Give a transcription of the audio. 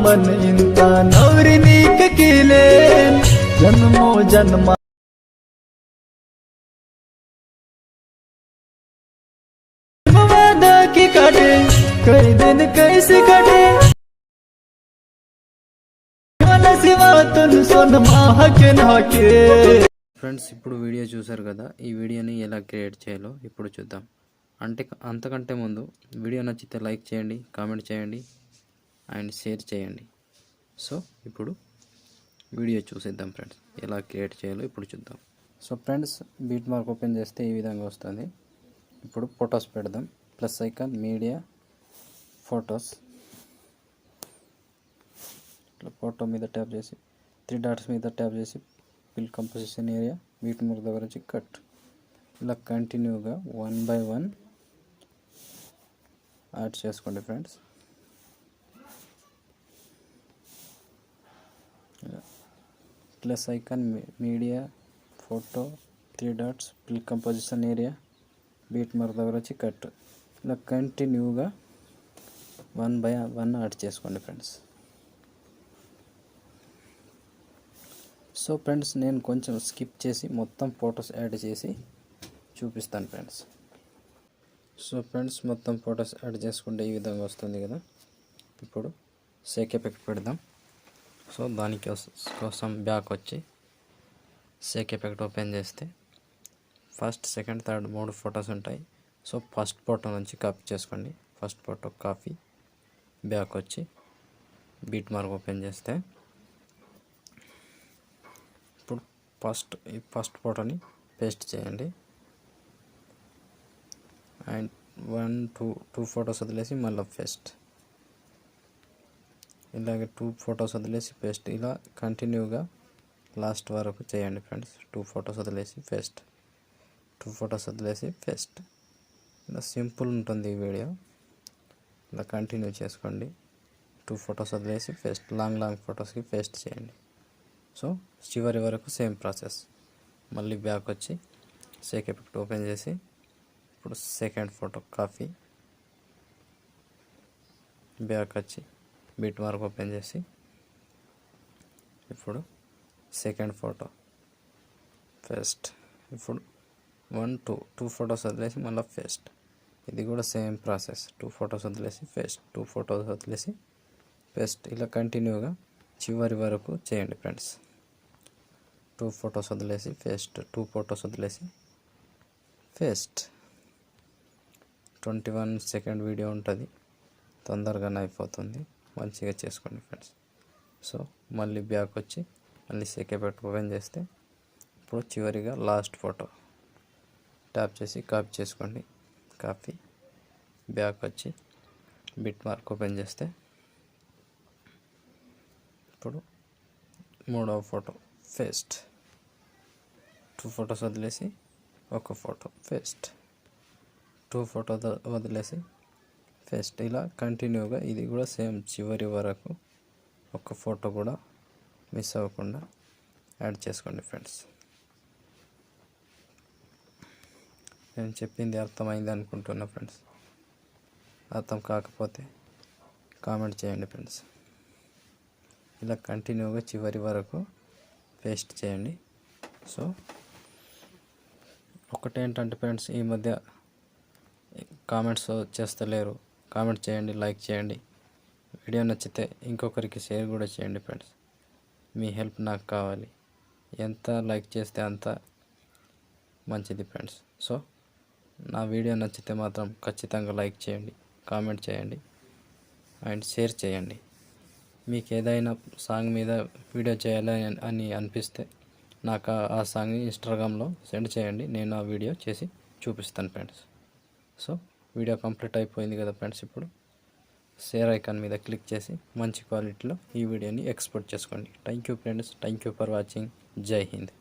मन इंता नवरिनीक किले जन्मो जन्मा वादा की काटे कई दिन कैसे कटे सिवा तुन सोन माहके नाके। ఫ్రెండ్స్ ఇప్పుడు వీడియో చూసారు కదా, ఈ వీడియోని ఎలా క్రియేట్ చేయాలో ఇప్పుడు చూద్దాం. అంతకంటే ముందు వీడియో నచ్చితే లైక్ చేయండి, కామెంట్ చేయండి అండ్ షేర్ చేయండి. సో ఇప్పుడు వీడియో చూసేద్దాం ఫ్రెండ్స్, ఎలా క్రియేట్ చేయాలో ఇప్పుడు చూద్దాం. So friends, beat mark open చేస్తే ఈ విధంగా వస్తుంది. ఇప్పుడు ఫొటోస్ పెడదాం. Plus icon, media, photos. ఇట్లా ఫోటో మీద ట్యాప్ చేసి 3 డాట్స్ మీద ట్యాప్ చేసి fill composition area beat mark దగ్గర వచ్చి కట్. ఇలా కంటిన్యూగా 1 by 1 యాడ్ చేసుకోండి friends. Plus icon, media, photo, 3 dots, fill composition area beat mark దగ్గర వచ్చి కట్. ఇలా కంటిన్యూగా 1 by 1 యాడ్ చేసుకోండి ఫ్రెండ్స్. సో ఫ్రెండ్స్, నేను కొంచెం స్కిప్ చేసి మొత్తం ఫొటోస్ యాడ్ చేసి చూపిస్తాను ఫ్రెండ్స్. సో ఫ్రెండ్స్, మొత్తం ఫొటోస్ యాడ్ చేసుకుంటే ఈ విధంగా వస్తుంది కదా. ఇప్పుడు షేక్ ఎఫెక్ట్ పెడదాం. సో దానికి కోసం బ్యాక్ వచ్చి షేక్ ఎఫెక్ట్ ఓపెన్ చేస్తే ఫస్ట్, సెకండ్, థర్డ్ 3 ఫొటోస్ ఉంటాయి. సో ఫస్ట్ ఫోటో నుంచి కాపీ చేసుకోండి. ఫస్ట్ ఫోటో కాపీ, బ్యాక్ వచ్చి బీట్ మార్క్ ఓపెన్ చేస్తే ఇప్పుడు ఫస్ట్ ఫోటోని పేస్ట్ చేయండి. అండ్ 1, 2 ఫొటోస్ వదిలేసి మళ్ళీ పేస్ట్. ఇలాగే 2 ఫొటోస్ వదిలేసి పేస్ట్. ఇలా కంటిన్యూగా లాస్ట్ వరకు చేయండి ఫ్రెండ్స్. 2 ఫొటోస్ వదిలేసి పేస్ట్, 2 ఫొటోస్ వదిలేసి పేస్ట్. ఇలా సింపుల్ ఉంటుంది ఈ వీడియో. ఇలా కంటిన్యూ చేసుకోండి. 2 ఫొటోస్ వదిలేసి పేస్ట్, లాంగ్ ఫొటోస్కి పేస్ట్ చేయండి. సో చివరి వరకు సేమ్ ప్రాసెస్. మళ్ళీ బ్యాక్ వచ్చి షేక్ ఎఫెక్ట్ ఓపెన్ చేసి ఇప్పుడు సెకండ్ ఫోటో కాపీ, బ్యాక్ వచ్చి బీట్ మార్క్ ఓపెన్ చేసి ఇప్పుడు సెకండ్ ఫోటో పేస్ట్. ఇప్పుడు 1, 2 ఫొటోస్ వదిలేసి మళ్ళీ పేస్ట్. ఇది కూడా సేమ్ ప్రాసెస్. 2 ఫొటోస్ వదిలేసి పేస్ట్, 2 ఫొటోస్ వదిలేసి పేస్ట్. ఇలా కంటిన్యూగా చివరి వరకు చేయండి ఫ్రెండ్స్. 2 ఫొటోస్ వదిలేసి పేస్ట్, 2 ఫొటోస్ వదిలేసి పేస్ట్. 21 సెకండ్ వీడియో ఉంటుంది, తొందరగానే అయిపోతుంది. మంచిగా చేసుకోండి ఫ్రెండ్స్. సో మళ్ళీ బ్యాక్ వచ్చి మళ్ళీ షేక్ ఎఫెక్ట్ ఓపెన్ చేస్తే ఇప్పుడు చివరిగా లాస్ట్ ఫోటో ట్యాప్ చేసి కాపీ చేసుకోండి. కాపీ, బ్యాక్ వచ్చి బిట్ మార్క్ ఓపెన్ చేస్తే ఇప్పుడు 3వ ఫోటో పేస్ట్. 2 ఫొటోస్ వదిలేసి 1 ఫోటో పేస్ట్, 2 ఫోటో వదిలేసి పేస్ట్. ఇలా కంటిన్యూగా ఇది కూడా సేమ్ చివరి వరకు 1 ఫోటో కూడా మిస్ అవ్వకుండా యాడ్ చేసుకోండి ఫ్రెండ్స్. నేను చెప్పింది అర్థమైంది అనుకుంటున్నా ఫ్రెండ్స్. అర్థం కాకపోతే కామెంట్ చేయండి ఫ్రెండ్స్. ఇలా కంటిన్యూగా చివరి వరకు పేస్ట్ చేయండి. సో ఒకటేంటంటే ఫ్రెండ్స్, ఈ మధ్య కామెంట్స్ చేస్తలేరు. కామెంట్ చేయండి, లైక్ చేయండి. వీడియో నచ్చితే ఇంకొకరికి షేర్ కూడా చేయండి ఫ్రెండ్స్. మీ హెల్ప్ నాకు కావాలి. ఎంత లైక్ చేస్తే అంత మంచిది ఫ్రెండ్స్. సో నా వీడియో నచ్చితే మాత్రం ఖచ్చితంగా లైక్ చేయండి, కామెంట్ చేయండి అండ్ షేర్ చేయండి. మీకు ఏదైనా సాంగ్ మీద వీడియో చేయాలని అని అనిపిస్తే నాకు ఆ సాంగ్ని ఇన్స్టాగ్రామ్లో సెండ్ చేయండి. నేను ఆ వీడియో చేసి చూపిస్తాను ఫ్రెండ్స్. సో వీడియో కంప్లీట్ అయిపోయింది కదా ఫ్రెండ్స్. ఇప్పుడు షేర్ ఐకాన్ మీద క్లిక్ చేసి మంచి క్వాలిటీలో ఈ వీడియోని ఎక్స్పోర్ట్ చేసుకోండి. Thank you friends. Thank you for watching. జై హింద్.